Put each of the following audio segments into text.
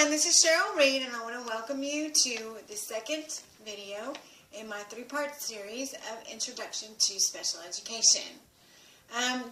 everyone, this is Cheryl Reed, and I want to welcome you to the second video in my three-part series of Introduction to Special Education.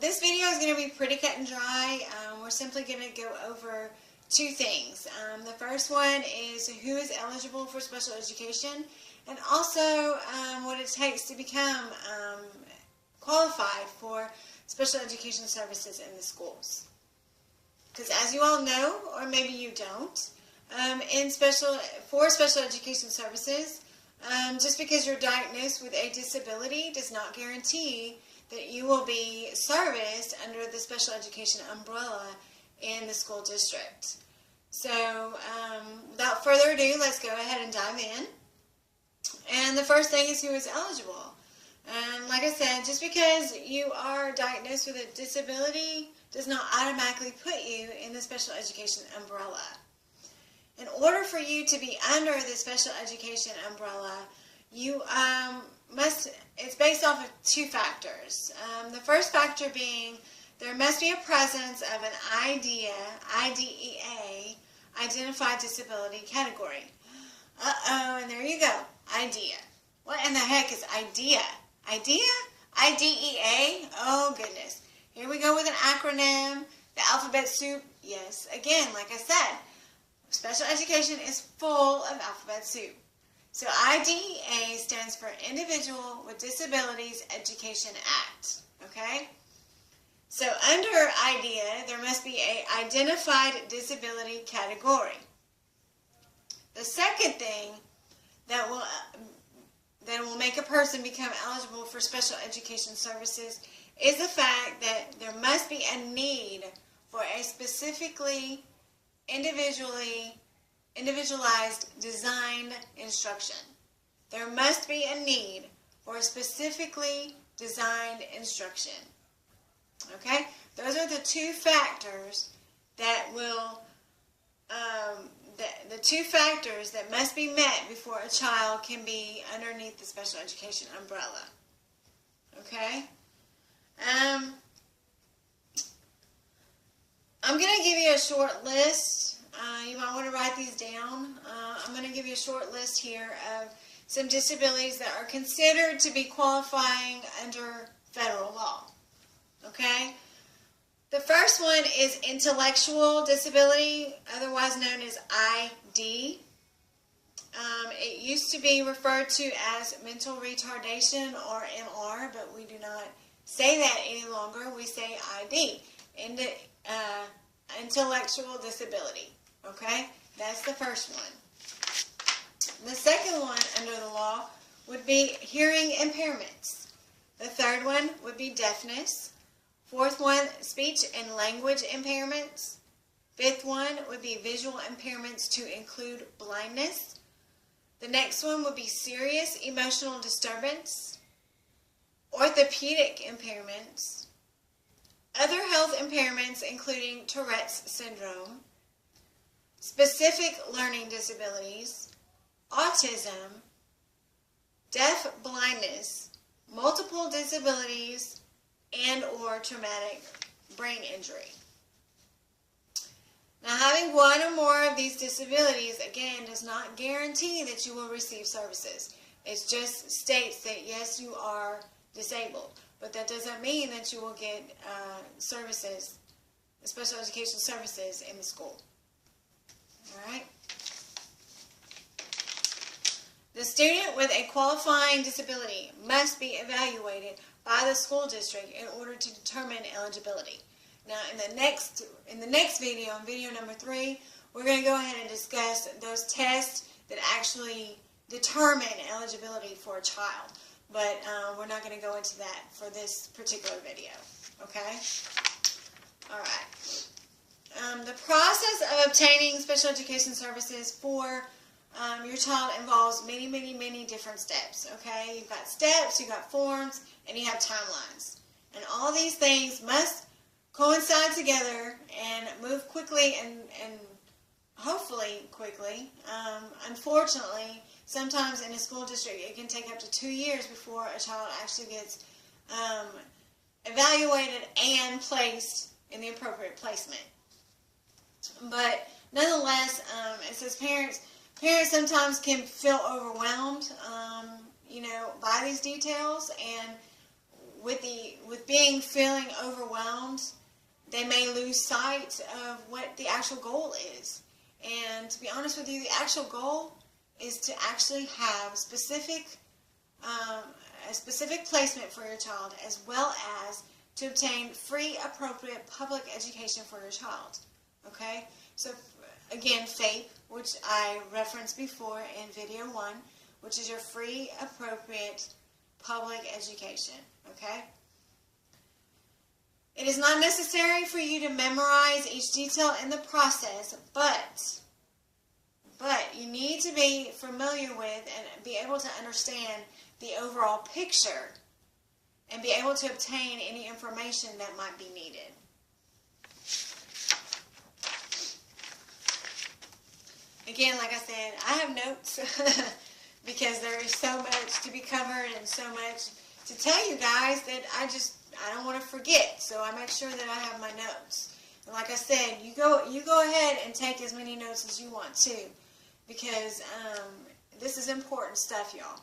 This video is going to be pretty cut and dry. We're simply going to go over two things. The first one is who is eligible for special education, and also what it takes to become qualified for special education services in the schools. Because as you all know, or maybe you don't, for special education services, just because you're diagnosed with a disability does not guarantee that you will be serviced under the special education umbrella in the school district. So without further ado, let's go ahead and dive in. And the first thing is who is eligible. Like I said, just because you are diagnosed with a disability does not automatically put you in the special education umbrella. In order for you to be under the special education umbrella, you it's based off of two factors. The first factor being there must be a presence of an IDEA, Identified Disability Category. And there you go, IDEA. What in the heck is IDEA? IDEA? IDEA? Oh goodness. Here we go with an acronym, the alphabet soup. Yes, again, like I said, special education is full of alphabet soup. So IDEA stands for Individual with Disabilities Education Act. Okay? So under IDEA, there must be an Identified Disability Category. The second thing that will make a person become eligible for special education services is the fact that there must be a need for a specifically individualized designed instruction. There must be a need for a specifically designed instruction. Okay? Those are the two factors that will the two factors that must be met before a child can be underneath the special education umbrella. Okay? I'm going to give you a short list. You might want to write these down. I'm going to give you a short list here of some disabilities that are considered to be qualifying under federal law. Okay? The first one is intellectual disability, otherwise known as ID. It used to be referred to as mental retardation or MR, but we do not say that any longer. We say ID, intellectual disability. Okay? That's the first one. The second one under the law would be hearing impairments. The third one would be deafness. Fourth one, speech and language impairments. Fifth one would be visual impairments to include blindness. The next one would be serious emotional disturbance, orthopedic impairments, other health impairments including Tourette's syndrome, specific learning disabilities, autism, deaf blindness, multiple disabilities, and or traumatic brain injury. Now, having one or more of these disabilities, again, does not guarantee that you will receive services. It just states that, yes, you are disabled, but that doesn't mean that you will get services, special education services in the school. All right? The student with a qualifying disability must be evaluated by the school district in order to determine eligibility. Now, in the next video, in video number 3, we're going to go ahead and discuss those tests that actually determine eligibility for a child. But we're not going to go into that for this particular video. Okay? All right. The process of obtaining special education services for your child involves many different steps. Okay? You've got steps, you've got forms, and you have timelines. And all these things must coincide together and move quickly and hopefully quickly. Unfortunately, sometimes in a school district it can take up to 2 years before a child actually gets evaluated and placed in the appropriate placement. But nonetheless, it says parents sometimes can feel overwhelmed, by these details, and with feeling overwhelmed, they may lose sight of what the actual goal is. And to be honest with you, the actual goal is to actually have a specific placement for your child, as well as to obtain free, appropriate public education for your child. Okay? So, again, FAPE, which I referenced before in video 1, which is your free, appropriate public education. Okay? It is not necessary for you to memorize each detail in the process, but you need to be familiar with and be able to understand the overall picture and be able to obtain any information that might be needed. Again, like I said, I have notes because there is so much to be covered and so much to tell you guys that I don't want to forget. So I make sure that I have my notes. And like I said, you go ahead and take as many notes as you want to, because this is important stuff, y'all.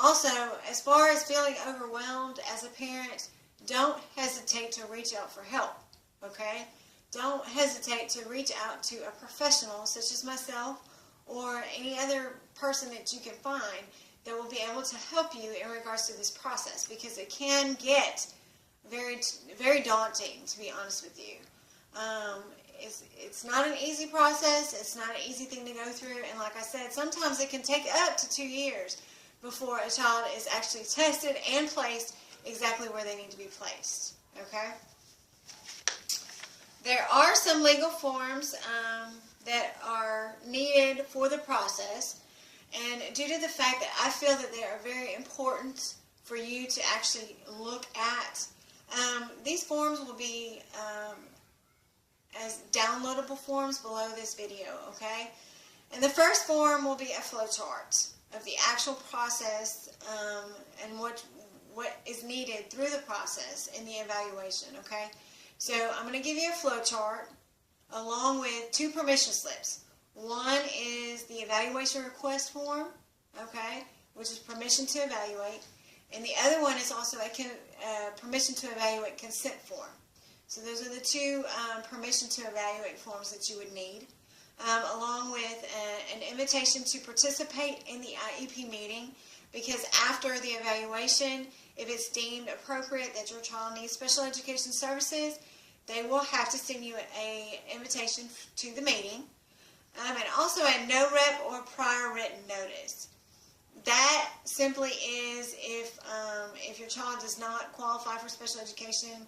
Also, as far as feeling overwhelmed as a parent, don't hesitate to reach out for help, okay? Don't hesitate to reach out to a professional such as myself or any other person that you can find that will be able to help you in regards to this process, because it can get very, very daunting, to be honest with you. It's not an easy process. It's not an easy thing to go through. And like I said, sometimes it can take up to 2 years before a child is actually tested and placed exactly where they need to be placed. Okay? There are some legal forms that are needed for the process. And due to the fact that I feel that they are very important for you to actually look at, these forms will be as downloadable forms below this video, okay? And the first form will be a flowchart of the actual process and what is needed through the process in the evaluation, okay? So I'm going to give you a flowchart along with 2 permission slips. One is the evaluation request form, okay, which is permission to evaluate. And the other one is also a permission to evaluate consent form. So those are the 2 permission to evaluate forms that you would need, along with an invitation to participate in the IEP meeting, because after the evaluation, if it's deemed appropriate that your child needs special education services, they will have to send you an invitation to the meeting, and also a no rep or prior written notice. That simply is if your child does not qualify for special education,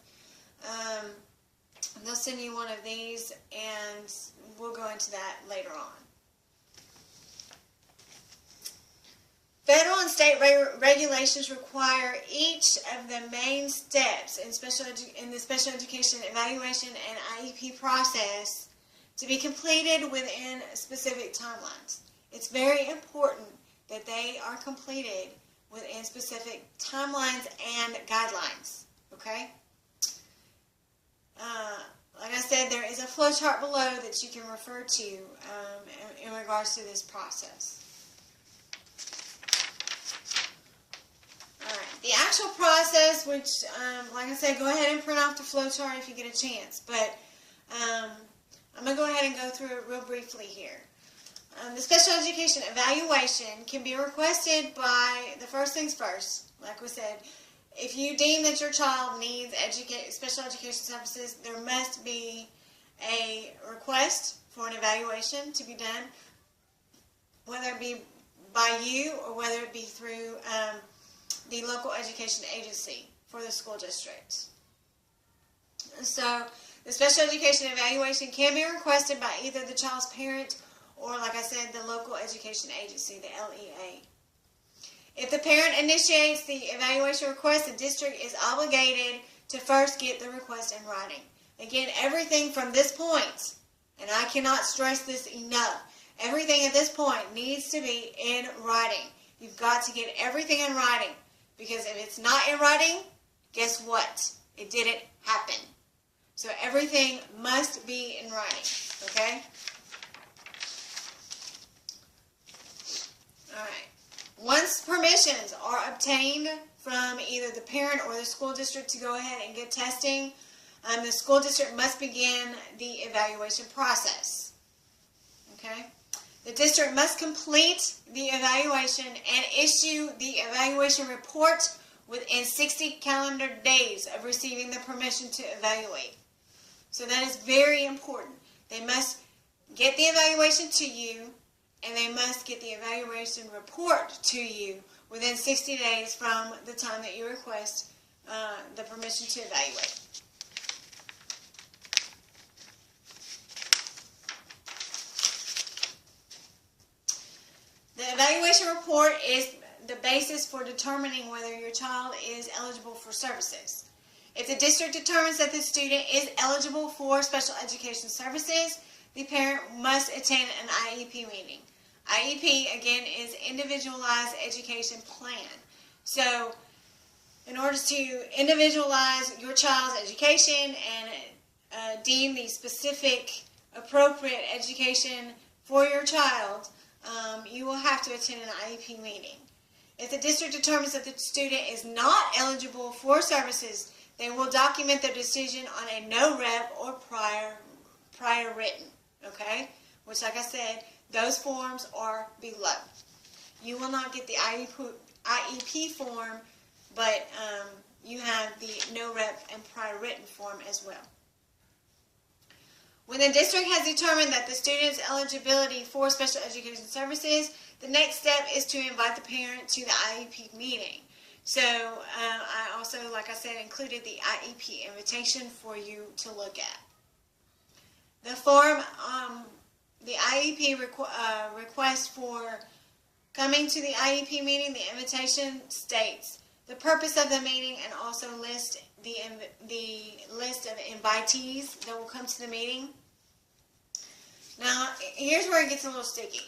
they'll send you one of these, and we'll go into that later on. Federal and state regulations require each of the main steps in the special education evaluation and IEP process to be completed within specific timelines. It's very important that they are completed within specific timelines and guidelines, okay? Like I said, there is a flowchart below that you can refer to in regards to this process. Alright, the actual process, which, like I said, go ahead and print off the flowchart if you get a chance, but I'm going to go ahead and go through it real briefly here. The special education evaluation can be requested by, the first things first, like we said, if you deem that your child needs special education services, there must be a request for an evaluation to be done, whether it be by you or whether it be through the local education agency for the school district. So the special education evaluation can be requested by either the child's parent or, like I said, the local education agency, the LEA. If the parent initiates the evaluation request, the district is obligated to first get the request in writing. Again, everything from this point, and I cannot stress this enough, everything at this point needs to be in writing. You've got to get everything in writing, because if it's not in writing, guess what? It didn't happen. So everything must be in writing, okay? permissions are obtained from either the parent or the school district to go ahead and get testing, the school district must begin the evaluation process. Okay? The district must complete the evaluation and issue the evaluation report within 60 calendar days of receiving the permission to evaluate. So that is very important. They must get the evaluation to you, and they must get the evaluation report to you within 60 days from the time that you request the permission to evaluate. The evaluation report is the basis for determining whether your child is eligible for services. If the district determines that the student is eligible for special education services, the parent must attend an IEP meeting. IEP, again, is Individualized Education Plan. So, in order to individualize your child's education and deem the specific appropriate education for your child, you will have to attend an IEP meeting. If the district determines that the student is not eligible for services, they will document their decision on a no rep or prior written. Okay? Which, like I said, those forms are below. You will not get the IEP form, but you have the no rep and prior written form as well. When the district has determined that the student's eligibility for special education services, the next step is to invite the parent to the IEP meeting. So I also, like I said, included the IEP invitation for you to look at. The form, the IEP request for coming to the IEP meeting, the invitation states the purpose of the meeting and also list the list of invitees that will come to the meeting. Now, here's where it gets a little sticky.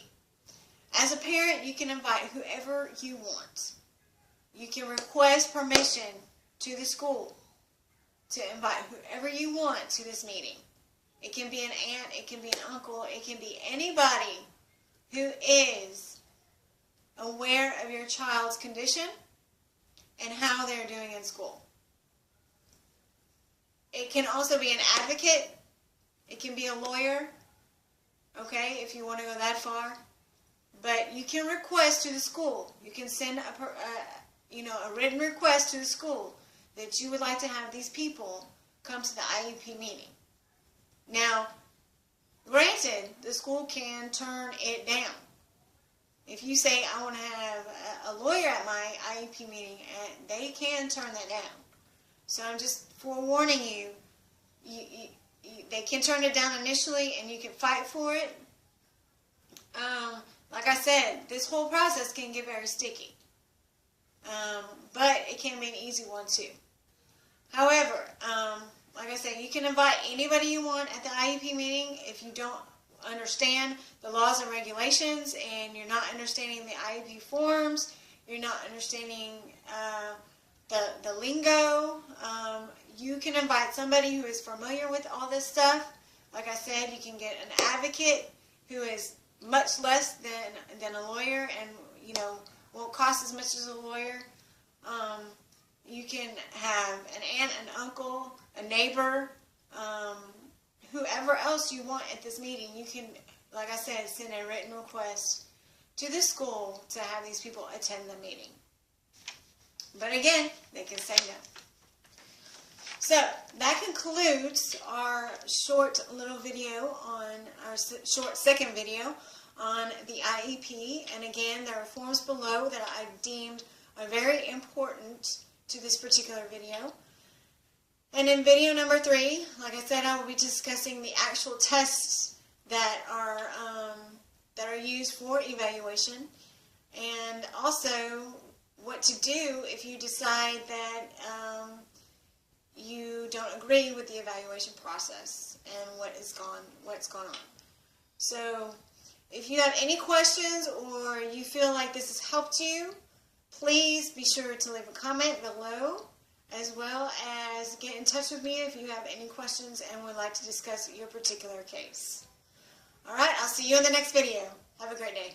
As a parent, you can invite whoever you want. You can request permission to the school to invite whoever you want to this meeting. It can be an aunt, it can be an uncle, it can be anybody who is aware of your child's condition and how they're doing in school. It can also be an advocate. It can be a lawyer, okay, if you want to go that far. But you can request to the school. You can send a written request to the school that you would like to have these people come to the IEP meeting. Now, granted, the school can turn it down. If you say, I want to have a lawyer at my IEP meeting, they can turn that down. So I'm just forewarning you, they can turn it down initially and you can fight for it. Like I said, this whole process can get very sticky. But it can be an easy one too. However, like I said, you can invite anybody you want at the IEP meeting. If you don't understand the laws and regulations and you're not understanding the IEP forms, you're not understanding the lingo, you can invite somebody who is familiar with all this stuff. Like I said, you can get an advocate who is much less than a lawyer and, won't cost as much as a lawyer. You can have an aunt, an uncle, a neighbor, whoever else you want at this meeting. You can, like I said, send a written request to the school to have these people attend the meeting. But again, they can say no. So that concludes our short little video on our short second video on the IEP. And again, there are forms below that I deemed are very important to this particular video. And in video number 3, like I said, I will be discussing the actual tests that are used for evaluation, and also what to do if you decide that you don't agree with the evaluation process and what's gone on. So if you have any questions or you feel like this has helped you, please be sure to leave a comment below, as well as get in touch with me if you have any questions and would like to discuss your particular case. Alright, I'll see you in the next video. Have a great day.